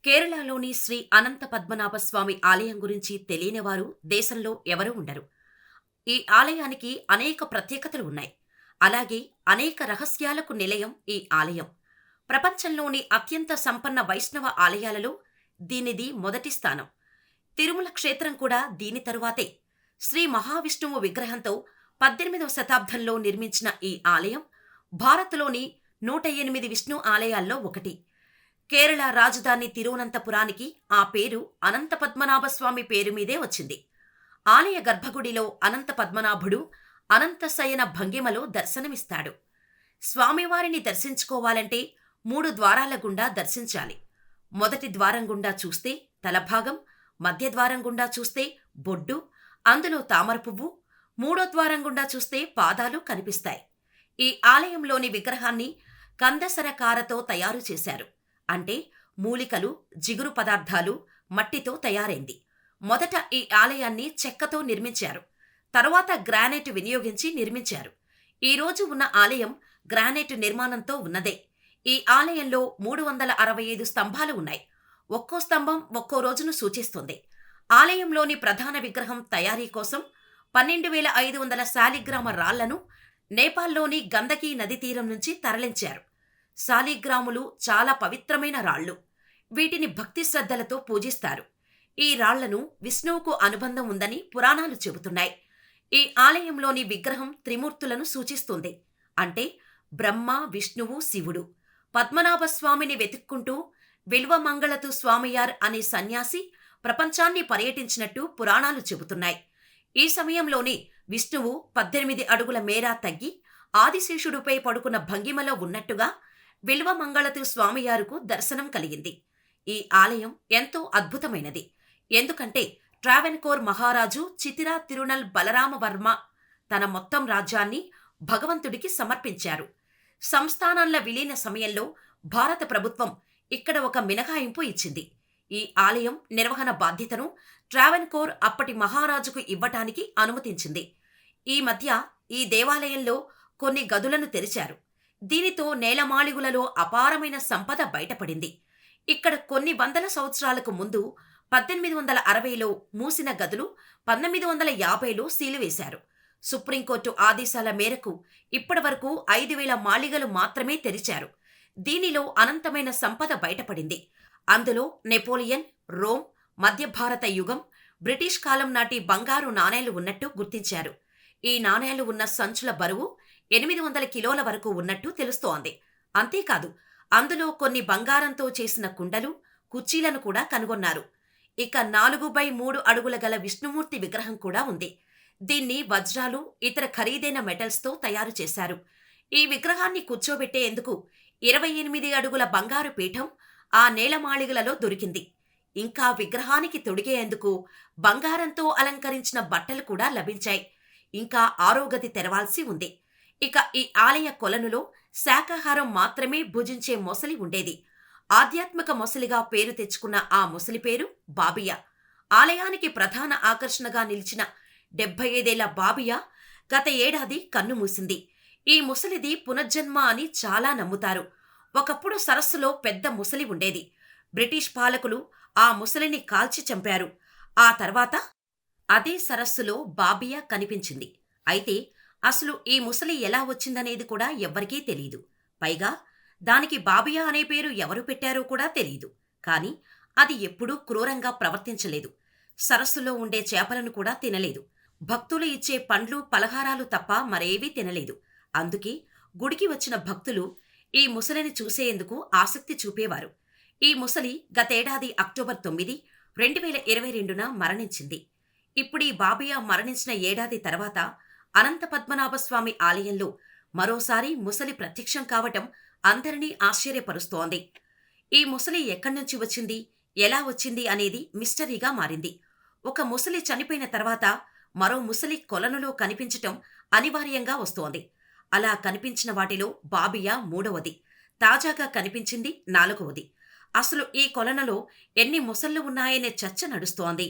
కేరళలోని శ్రీ అనంత పద్మనాభ స్వామి ఆలయం గురించి తెలియనివారు దేశంలో ఎవరూ ఉండరు. ఈ ఆలయానికి అనేక ప్రత్యేకతలు ఉన్నాయి. అలాగే అనేక రహస్యాలకు నిలయం ఈ ఆలయం. ప్రపంచంలోని అత్యంత సంపన్న వైష్ణవ ఆలయాలలో దీనిది మొదటి స్థానం. తిరుమల క్షేత్రం కూడా దీని తరువాతే. శ్రీ మహావిష్ణువు విగ్రహంతో 18వ శతాబ్దంలో నిర్మించిన ఈ ఆలయం భారత్లోని 108 విష్ణు ఆలయాల్లో ఒకటి. కేరళ రాజధాని తిరువనంతపురానికి ఆ పేరు అనంత పద్మనాభస్వామి పేరు మీదే వచ్చింది. ఆలయ గర్భగుడిలో అనంత పద్మనాభుడు అనంతశయన భంగిమలో దర్శనమిస్తాడు. స్వామివారిని దర్శించుకోవాలంటే 3 ద్వారాల గుండా దర్శించాలి. మొదటి ద్వారం గుండా చూస్తే తలభాగం, మధ్య ద్వారం గుండా చూస్తే బొడ్డు, అందులో తామర పువ్వు, మూడో ద్వారం గుండా చూస్తే పాదాలు కనిపిస్తాయి. ఈ ఆలయంలోని విగ్రహాన్ని కందసరకారతో తయారు చేశారు. అంటే మూలికలు, జిగురు పదార్థాలు, మట్టితో తయారైంది. మొదట ఈ ఆలయాన్ని చెక్కతో నిర్మించారు. తరువాత గ్రానైట్ వినియోగించి నిర్మించారు. ఈ రోజు ఉన్న ఆలయం గ్రానైట్ నిర్మాణంతో ఉన్నదే. ఈ ఆలయంలో 365 స్తంభాలు ఉన్నాయి. ఒక్కో స్తంభం ఒక్కో రోజును సూచిస్తుంది. ఆలయంలోని ప్రధాన విగ్రహం తయారీ కోసం 12,500 శాలిగ్రామ రాళ్లను నేపాల్లోని గందకీ నది తీరం నుంచి తరలించారు. శాలిగ్రాములు చాలా పవిత్రమైన రాళ్ళు. వీటిని భక్తి శ్రద్ధలతో పూజిస్తారు. ఈ రాళ్లను విష్ణువుకు అనుబంధం ఉందని పురాణాలు చెబుతున్నాయి. ఈ ఆలయంలోని విగ్రహం త్రిమూర్తులను సూచిస్తుంది. అంటే బ్రహ్మ, విష్ణువు, శివుడు. పద్మనాభస్వామిని వెతుక్కుంటూ విల్వమంగళతు స్వామియార్ అనే సన్యాసి ప్రపంచాన్ని పర్యటించినట్టు పురాణాలు చెబుతున్నాయి. ఈ సమయంలోనే విష్ణువు 18 అడుగుల మేర తగ్గి ఆదిశేషుడిపై పడుకున్న భంగిమలో ఉన్నట్టుగా విల్వమంగళతు స్వామియారుకు దర్శనం కలిగింది. ఈ ఆలయం ఎంతో అద్భుతమైనది. ఎందుకంటే ట్రావెన్కోర్ మహారాజు చితిరా తిరునల్ బలరామవర్మ తన మొత్తం రాజ్యాన్ని భగవంతుడికి సమర్పించారు. సంస్థానాల విలీన సమయంలో భారత ప్రభుత్వం ఇక్కడ ఒక మినహాయింపు ఇచ్చింది. ఈ ఆలయం నిర్వహణ బాధ్యతను ట్రావెన్కోర్ అప్పటి మహారాజుకు ఇవ్వటానికి అనుమతించింది. ఈ మధ్య ఈ దేవాలయంలో కొన్ని గదులను తెరిచారు. దీనితో నేలమాళిగులలో అపారమైన సంపద బయటపడింది. ఇక్కడ కొన్ని వందల సంవత్సరాలకు ముందు 1860లో మూసిన గదులు 1950లో సీలువేశారు. సుప్రీంకోర్టు ఆదేశాల మేరకు ఇప్పటివరకు 5,000 మాళిగలు మాత్రమే తెరిచారు. దీనిలో అనంతమైన సంపద బయటపడింది. అందులో నెపోలియన్, రోమ్, మధ్య భారత యుగం, బ్రిటిష్ కాలం నాటి బంగారు నాణేలు ఉన్నట్టు గుర్తించారు. ఈ నాణేలు ఉన్న సంచుల బరువు 800 కిలోల వరకు ఉన్నట్టు తెలుస్తోంది. అంతేకాదు అందులో కొన్ని బంగారంతో చేసిన కుండలు, కుర్చీలను కూడా కనుగొన్నారు. ఇక 4x3 అడుగుల గల విష్ణుమూర్తి విగ్రహం కూడా ఉంది. దీన్ని వజ్రాలు, ఇతర ఖరీదైన మెటల్స్తో తయారు చేశారు. ఈ విగ్రహాన్ని కూర్చోబెట్టేందుకు 28 అడుగుల బంగారు పీఠం ఆ నేలమాళిగలలో దొరికింది. ఇంకా విగ్రహానికి తొడిగేందుకు బంగారంతో అలంకరించిన బట్టలు కూడా లభించాయి. ఇంకా 6వ గది తెరవాల్సి ఉంది. ఇక ఈ ఆలయ కొలనులో శాకాహారం మాత్రమే భుజించే మొసలి ఉండేది. ఆధ్యాత్మిక మొసలిగా పేరు తెచ్చుకున్న ఆ మొసలి పేరు బాబియా. ఆలయానికి ప్రధాన ఆకర్షణగా నిలిచిన 75 ఏళ్ల బాబియా గత ఏడాది కన్నుమూసింది. ఈ ముసలిది పునర్జన్మ అని చాలా నమ్ముతారు. ఒకప్పుడు సరస్సులో పెద్ద ముసలి ఉండేది. బ్రిటిష్ పాలకులు ఆ ముసలిని కాల్చి చంపారు. ఆ తర్వాత అదే సరస్సులో బాబియా కనిపించింది. అయితే అసలు ఈ ముసలి ఎలా వచ్చిందనేది కూడా ఎవ్వరికీ తెలీదు. పైగా దానికి బాబియా అనే పేరు ఎవరు పెట్టారో కూడా తెలీదు. కాని అది ఎప్పుడూ క్రూరంగా ప్రవర్తించలేదు. సరస్సులో ఉండే చేపలను కూడా తినలేదు. భక్తులు ఇచ్చే పండ్లు, పలహారాలు తప్ప మరేవీ తినలేదు. అందుకే గుడికి వచ్చిన భక్తులు ఈ ముసలిని చూసేందుకు ఆసక్తి చూపేవారు. ఈ ముసలి గతేడాది అక్టోబర్ 9, 2022న మరణించింది. ఇప్పుడీ బాబియా మరణించిన ఏడాది తర్వాత అనంత పద్మనాభస్వామి ఆలయంలో మరోసారి ముసలి ప్రత్యక్షం కావటం అందరినీ ఆశ్చర్యపరుస్తోంది. ఈ ముసలి ఎక్కడ్నుంచి వచ్చింది, ఎలా వచ్చింది అనేది మిస్టరీగా మారింది. ఒక ముసలి చనిపోయిన తర్వాత మరో ముసలి కొలనులో కనిపించటం అనివార్యంగా వస్తోంది. అలా కనిపించిన వాటిలో బాబియా 3వది. తాజాగా కనిపించింది 4వది. అసలు ఈ కొలనులో ఎన్ని ముసళ్ళు ఉన్నాయనే చర్చ నడుస్తోంది.